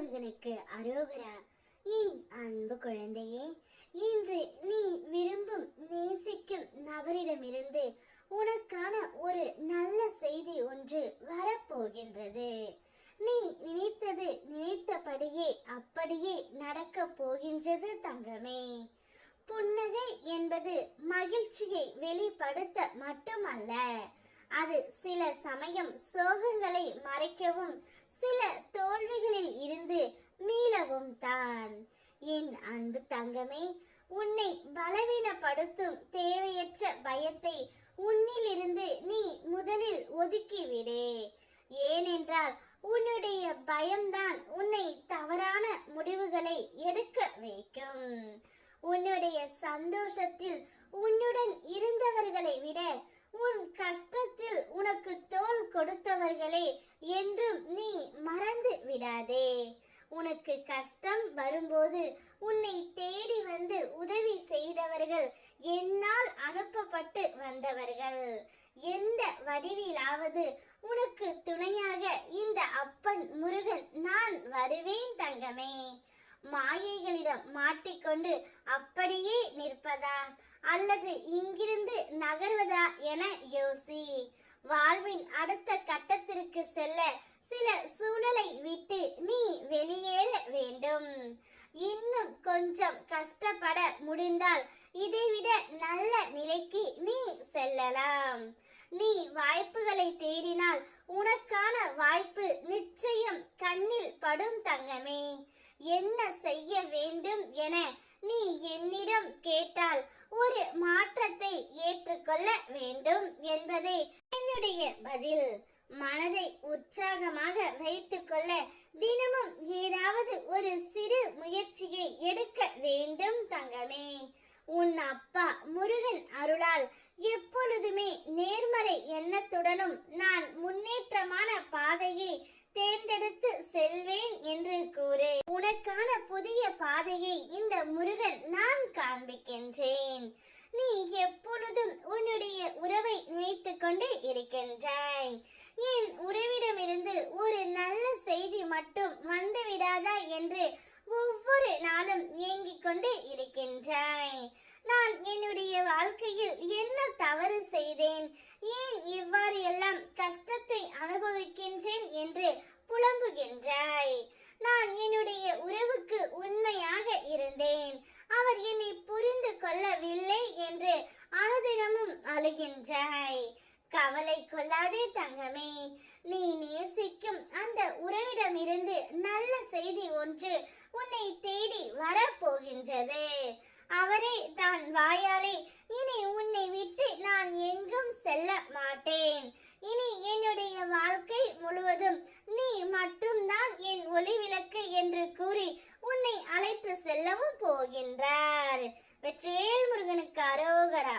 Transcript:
முருகனுக்கு அரோகரா. என் அன்பு குழந்தையே, இன்று நீ விரும்பும் நேசிக்கும் நபரிடமிருந்து உனக்கான ஒரு நல்ல செய்தி ஒன்று வரப்போகின்றது. நீ நினைத்தது நினைத்தபடியே அப்படியே நடக்க போகின்றது தங்கமே. புன்னகை என்பது மகிழ்ச்சியை வெளிப்படுத்த மட்டுமல்ல, அது சில சமயம் சோகங்களை மறைக்கவும் சில தோல்விகளில் இருந்து மீளவும் தான். என் அன்பு தங்கமே, உன்னை பலவீனப்படுத்தும் தேவையற்ற பயத்தை உன்னிலிருந்து நீ முதலில் ஒதுக்கிவிடு. ஏனென்றால் உன்னுடைய பயம்தான் உன்னை தவறான முடிவுகளை எடுக்க வைக்கும். உன்னுடைய சந்தோஷத்தில் உன்னுடன் இருந்தவர்களை விட உன் கஷ்டத்தில் உனக்கு தோள் கொடுத்தவர்களே என்றும் நீ மறந்து விடாதே. உனக்கு கஷ்டம் வரும்போது உன்னை தேடி வந்து உதவி செய்தவர்கள் என்னால் அனுப்பப்பட்டு வந்தவர்கள். எந்த வடிவிலாவது உனக்கு துணையாக இந்த அப்பன் முருகன் நான் வருவேன் தங்கமே. மாயைகளிடம் மாட்டிக்கொண்டு அப்படியே நிற்பதா அல்லது இங்கிருந்து நகர்வதா என யோசி. வாழ்வின் அடுத்த கட்டத்திற்கு செல்ல சில சூழலை விட்டு நீ வெளியேற வேண்டும். இன்னும் கொஞ்சம் கஷ்டப்பட முடிந்தால் இதைவிட நல்ல நிலைக்கு நீ செல்லலாம். நீ வாய்ப்புகளை தேடினால் உனக்கான வாய்ப்பு நிச்சயம் கண்ணில் படும் தங்கமே. என்ன செய்ய வேண்டும் என நீ என்னிடம் கேட்டால் ஒரு மாற்றத்தை ஏற்றுக்கொள்ள வேண்டும் என்பதே என்னுடைய பதில். மனதை உற்சாகமாக வைத்துக் கொள்ள தினமும் ஏதாவது ஒரு சிறு முயற்சியை எடுக்க வேண்டும் தங்கமே. உன் அப்பா முருகன் அருளால் எப்பொழுதுமே நேர்மறை எண்ணத்துடனும் நான் முன்னேற்றமான பாதையை தேர்ந்தெடுத்து செல்வேன் என்று கூறு. உனக்கான புதிய பாதையை இந்த முருகன் நான் காண்பிக்கின்றேன். நீ எப்பொழுதும் உன்னுடைய உறவை நினைத்து கொண்டு இருக்கின்றாய். என் உறவிடமிருந்து ஒரு நல்ல செய்தி மட்டும் வந்துவிடாதா என்று ஒவ்வொரு நாளும் ஏங்கிக் கொண்டு இருக்கின்றாய். நான் என்னுடைய வாழ்க்கையில் என்ன தவறு செய்தேன், ஏன் இவ்வாறு எல்லாம் கஷ்டத்தை அனுபவிக்கின்றேன் என்று புலம்புகின்றாய். நான் என்னுடைய உறவுக்கு உண்மையாக இருந்தேன், அவர் என்னை புரிந்து கொள்ளவில்லை என்று அனுதினமும் அழுகின்றாய். கவலை கொள்ளாதே தங்கமே. நீ நேசிக்கும் அந்த உறவிடமிருந்து நல்ல செய்தி ஒன்று உன்னை தேடி வரப்போகின்றது. அவரே தான் வாயாலே இனி உன்னை விட்டு நான் எங்கும் செல்ல மாட்டேன், இனி என்னுடைய வாழ்க்கை முழுவதும் நீ மட்டும்தான் என் ஒளி விளக்கு என்று கூறி உன்னை அழைத்து செல்லவும் போகின்றார். வெற்றிவேல் முருகனுக்கு அரோகரா.